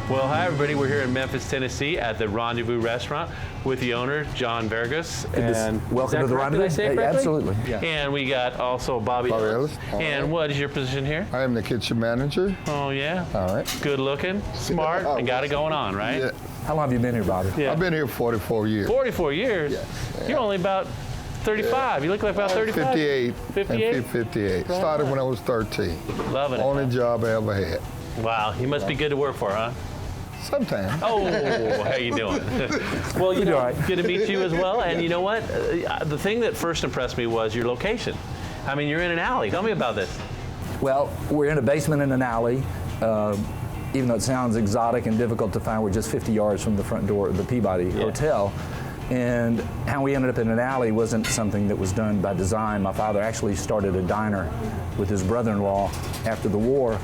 Well, hi everybody. We're here in Memphis, Tennessee at the Rendezvous restaurant with the owner, John Vergos. And welcome to the Rendezvous. Did I say it correctly? Absolutely. Yeah. And we got also Bobby Ellis. And what is your position here? I am the kitchen manager. Oh, yeah? All right. Good looking, smart, and got it going on, right? Yeah. How long have you been here, Bobby? Yeah. I've been here 44 years. 44 years? Yeah. You're only about 35. You look like about 35. 58. 58? 58. Started when I was 13. Loving it. Only job I ever had. Wow, you must be good to work for, huh? Sometimes. Oh, how you doing? Well, you know, good to meet you as well. And you know what? The thing that first impressed me was your location. I mean, you're in an alley. Tell me about this. Well, we're in a basement in an alley. Even though it sounds exotic and difficult to find, we're just 50 yards from the front door of the Peabody Hotel. And how we ended up in an alley wasn't something that was done by design. My father actually started a diner with his brother-in-law after the war,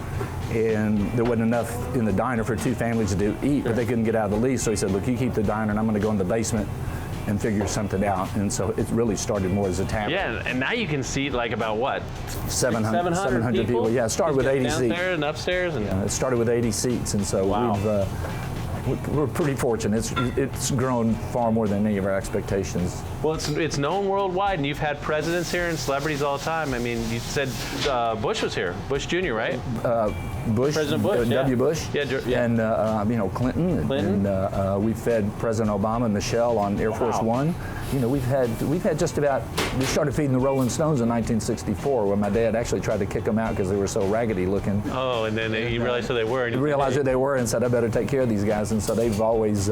and there wasn't enough in the diner for two families to eat, but they couldn't get out of the lease, so he said, look, you keep the diner and I'm going to go in the basement and figure something out. And so it really started more as a tavern. Yeah, and now you can seat like about what? 700 people. Yeah, it started with 80 seats. Downstairs and upstairs? And it started with 80 seats, and so we're pretty fortunate. It's grown far more than any of our expectations. Well, it's known worldwide, and you've had presidents here and celebrities all the time. I mean, you said Bush was here, Bush Jr., right? Bush, President Bush, W. Bush, and you know, Clinton. And we fed President Obama and Michelle on Air Force One. You know, we've had just about. We started feeding the Rolling Stones in 1964, when my dad actually tried to kick them out because they were so raggedy looking. Oh, and then he realized who they were. He realized who they were and said, I better take care of these guys. And so they've always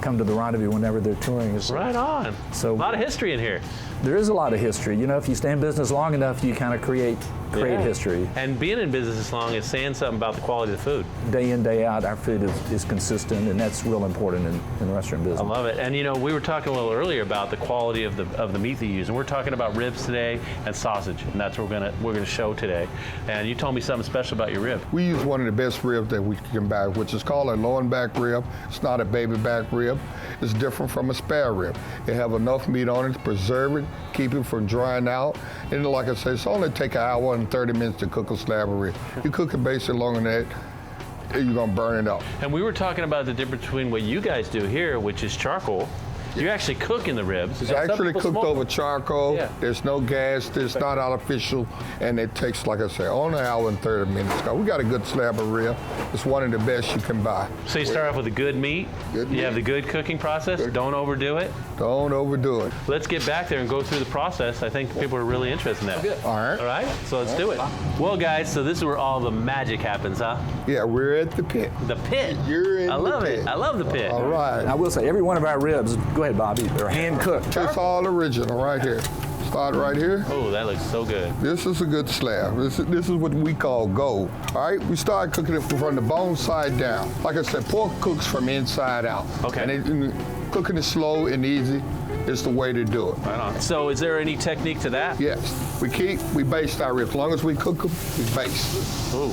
come to the Rendezvous whenever they're touring. Right on. So a lot of history in here. There is a lot of history. You know, if you stay in business long enough, you kind of create history. And being in business this long is saying something about the quality of the food. Day in, day out, our food is consistent, and that's real important in the restaurant business. I love it. And you know, we were talking a little earlier about the quality of the meat that you use, and we're talking about ribs today and sausage, and that's what we're gonna show today. And you told me something special about your rib. We use one of the best ribs that we can buy, which is called a loin back rib. It's not a baby back rib. It's different from a spare rib. It have enough meat on it to preserve it, keep it from drying out. And like I said, it's only take an hour and 30 minutes to cook a slab of rib. You cook it basically longer than that, you're gonna burn it up. And we were talking about the difference between what you guys do here, which is charcoal. You actually cook in the ribs. It's actually cooked over charcoal. Yeah. There's no gas. It's not artificial, and it takes, like I say, only an hour and 30 minutes. We got a good slab of rib. It's one of the best you can buy. So you start off with a good meat. You have the good cooking process. Don't overdo it. Don't overdo it. Let's get back there and go through the process. I think people are really interested in that. All right. All right. So let's do it. Well, guys, so this is where all the magic happens, huh? Yeah, we're at the pit. The pit. You're in the pit. I love it. I love the pit. All right. I will say, every one of our ribs, go ahead, Bobby, they're hand cooked. It's all original right here. Start right here. Oh, that looks so good. This is a good slab. This is what we call gold. All right, we start cooking it from the bone side down. Like I said, pork cooks from inside out. Okay. And cooking it slow and easy is the way to do it. Right on. So is there any technique to that? Yes. We baste our ribs. As long as we cook them, we baste. Ooh.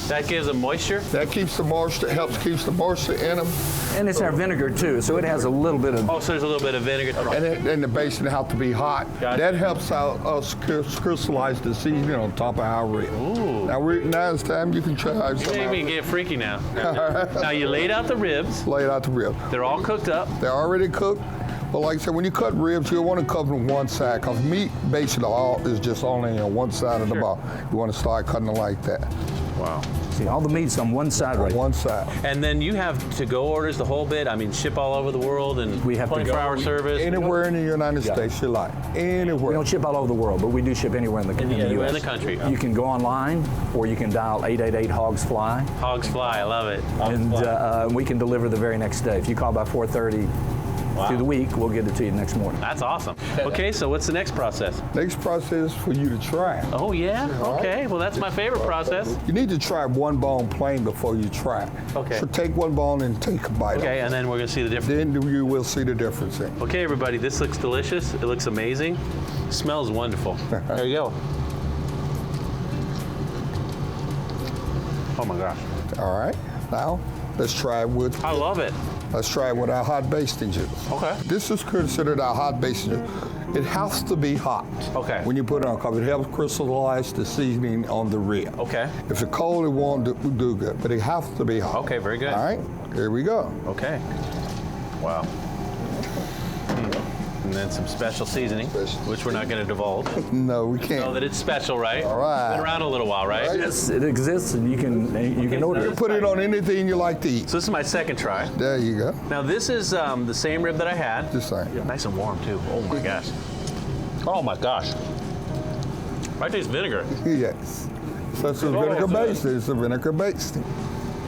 That gives them moisture? That keeps the moisture, helps keep the moisture in them. And it's our vinegar too, so it has a little bit of... Oh, so there's a little bit of vinegar. And the basting has to be hot. That helps us crystallize the seasoning on top of our rib. Ooh. Now it's time you can try some. You made me get freaky now. Now you laid out the ribs. Laid out the ribs. They're all cooked up. They're already cooked. But like I said, when you cut ribs, you want to cut them one side, because meat basically all is just only on one side of the bone. You want to start cutting it like that. Wow. See, all the meat's on one side right One side. And then you have to-go orders the whole bit? I mean, ship all over the world and we have 24-hour service? Anywhere in the United States you like. Anywhere. We don't ship all over the world, but we do ship anywhere in the U.S. Anywhere in the country. You can go online, or you can dial 888-HOGS-FLY. Hogs Fly, I love it. And we can deliver the very next day. If you call by 4:30, through the week. We'll get it to you next morning. That's awesome. Okay, so what's the next process? Next process for you to try. Oh, yeah? All Okay, right. well, that's my favorite process. You need to try one bone plain before you try it. Okay. So take one bone and take a bite. Okay, of and then we're going to see the difference. it. Then you will see the difference in it. Okay, everybody, this looks delicious. It looks amazing. Smells wonderful. There you go. Oh, my gosh. All right. Now, let's try it with. I love it. Let's try it with our hot basting juice. Okay. This is considered our hot basting juice. It has to be hot. Okay. When you put it on, because it helps crystallize the seasoning on the rib. Okay. If it's cold, it won't do good, but it has to be hot. Okay, very good. All right. Here we go. Okay. Wow. And then some special seasoning, which we're not going to divulge. No, we Know can't. that it's special, right? All right. Been around a little while, right? Right. Yes, it exists, and you can order it. Put it on anything you like to eat. So this is my second try. There you go. Now this is the same rib that I had. Just saying. Nice and warm too. Oh my gosh. Oh my gosh. I taste vinegar. Yes. So it's a vinegar basting. It's a vinegar basting.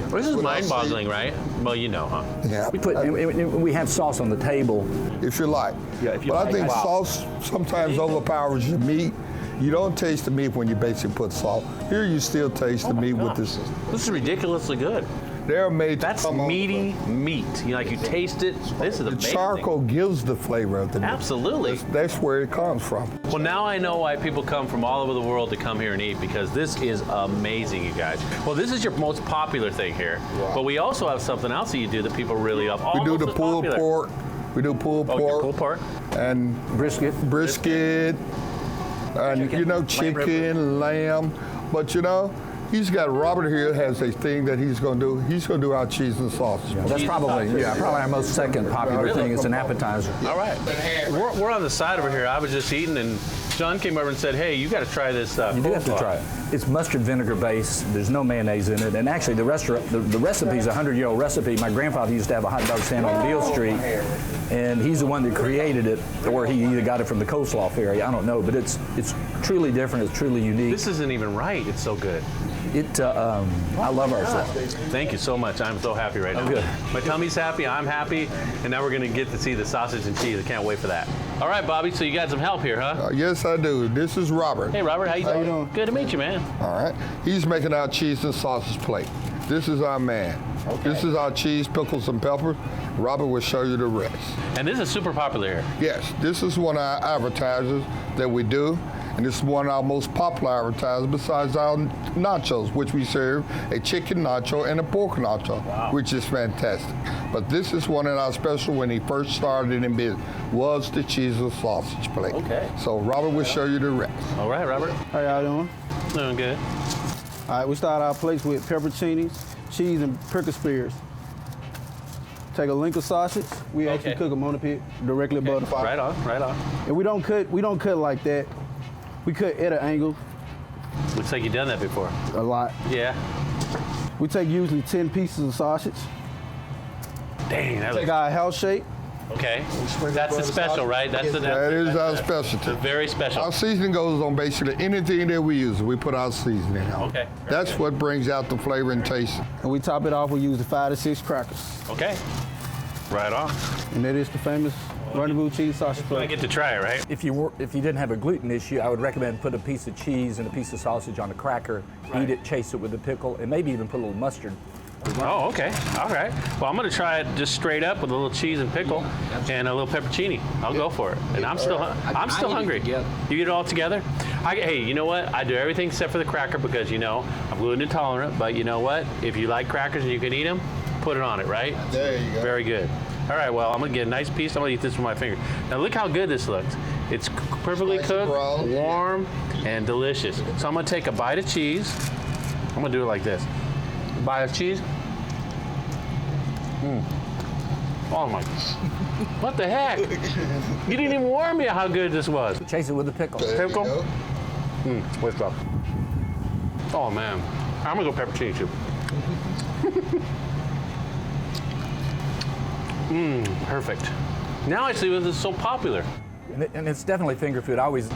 This is What mind-boggling, right? Well, you know, huh? Yeah. We have sauce on the table. If you like. Yeah, if you but like. I think Wow. sauce sometimes overpowers your meat. You don't taste the meat when you basically put salt. Here you still taste the meat with this. This is ridiculously good. They're made That's to come on- meaty meat. You know, like you taste it. This is The amazing. charcoal gives the flavor of the meat. Absolutely. That's where it comes from. Well, now I know why people come from all over the world to come here and eat, because this is amazing, you guys. Well, this is your most popular thing here, but we also have something else that you do that people really love. We do Almost the as pulled popular. pork. We do pulled Oh, pork pulled pork. and Brisket. brisket, and chicken, lamb. But he's got Robert here has a thing that he's going to do. He's going to do our cheese and sausage. That's probably our most second popular thing. It's an appetizer. All right. We're on the side over here. I was just eating, and John came over and said, hey, you got to try this stuff. You do have to try it. It's mustard vinegar based. There's no mayonnaise in it. And actually, the recipe is a 100-year-old recipe. My grandfather used to have a hot dog stand on Beale Street, and he's the one that created it, or he either got it from the coleslaw fairy. I don't know, but it's truly different. It's truly unique. This isn't even right. It's so good. I love our stuff. Thank you so much. I'm so happy right now. Good. My tummy's happy. I'm happy. And now we're going to get to see the sausage and cheese. I can't wait for that. All right, Bobby. So you got some help here, huh? Yes, I do. This is Robert. Hey, Robert. How you doing? Good to meet you, man. All right. He's making our cheese and sausage plate. This is our man. Okay. This is our cheese, pickles, and peppers. Robert will show you the rest. And this is super popular here. Yes, this is one of our advertisers that we do. And this is one of our most popular advertisers besides our nachos, which we serve a chicken nacho and a pork nacho, which is fantastic. But this is one of our special when he first started in business, was the cheese and sausage plate. Okay. So Robert will show you the rest. All right, Robert. How y'all doing? Doing good. All right, we start our plates with pepperoncinis, cheese, and prickle spears. Take a link of sausage. We actually Okay. cook them on the pit directly above the fire. Right on, right on. And we don't cut like that. We cut at an angle Looks like you've done that before. a lot. Yeah. We take usually 10 pieces of sausage. Dang, that Take looks... our house shape. Okay. That's the special, right? That's the... That is our It's specialty. very special. Our seasoning goes on basically anything that we use. We put our seasoning on. Okay. That's what brings out the flavor and taste. And we top it off, we use the 5 to 6 crackers. Okay. Right on. And that is the famous Rendezvous cheese sausage I plate. get to try it, right? If you didn't have a gluten issue, I would recommend put a piece of cheese and a piece of sausage on a cracker, eat it, chase it with a pickle, and maybe even put a little mustard. Oh, okay. All right. Well, I'm going to try it just straight up with a little cheese and pickle and a little peppercini. I'll go for it. And I'm still hungry. You eat it all together? Hey, you know what? I do everything except for the cracker because, I'm gluten intolerant. But you know what? If you like crackers and you can eat them, put it on it, right? There you go. Very good. All right, well, I'm going to get a nice piece. I'm going to eat this with my finger. Now, look how good this looks. It's perfectly Nice and cooked, brown. warm, and delicious. So I'm going to take a bite of cheese. I'm going to do it like this. A bite of cheese. Oh, my. What the heck? You didn't even warn me how good this was. Chase it with a pickle. There you Pickle? go. What's up? Oh, man. I'm going to go pepperoni, too. Perfect. Now I see why this is so popular. And it's definitely finger food. I always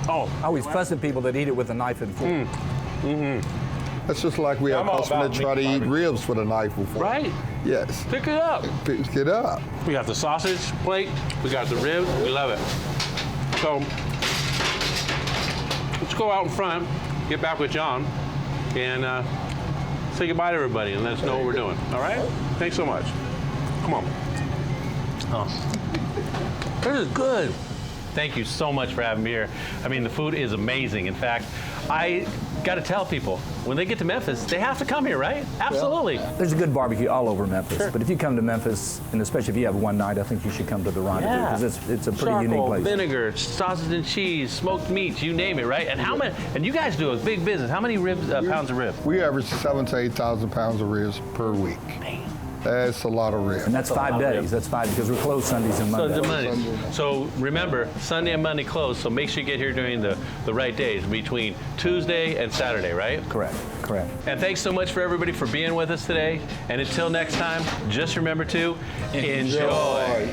fuss at people that eat it with a knife and fork. That's just like we have I'm all customers about that try to meat eat ribs with a knife before. Right. Yes. Pick it up. Pick it up. We got the sausage plate. We got the ribs. We love it. So let's go out in front, get back with John, and say goodbye to everybody and let us know what we're doing. All right? Thanks so much. Come on. Oh. This is good. Thank you so much for having me here. I mean, the food is amazing. In fact, I got to tell people, when they get to Memphis, they have to come here, right? Absolutely. There's a good barbecue all over Memphis, Sure. but if you come to Memphis, and especially if you have one night, I think you should come to the Rendezvous because it's a pretty unique Charcoal, place. vinegar, sausage and cheese, smoked meats, you name it, right? And how many? And you guys do a big business. How many ribs, pounds of ribs? We average 7,000 to 8,000 pounds of ribs per week. Man. That's a lot of ribs. And that's 5 days. That's 5 because we're closed Sundays and Mondays. So remember, Sunday and Monday closed, so make sure you get here during the right days, between Tuesday and Saturday, right? Correct. And thanks so much for everybody for being with us today. And until next time, just remember to enjoy.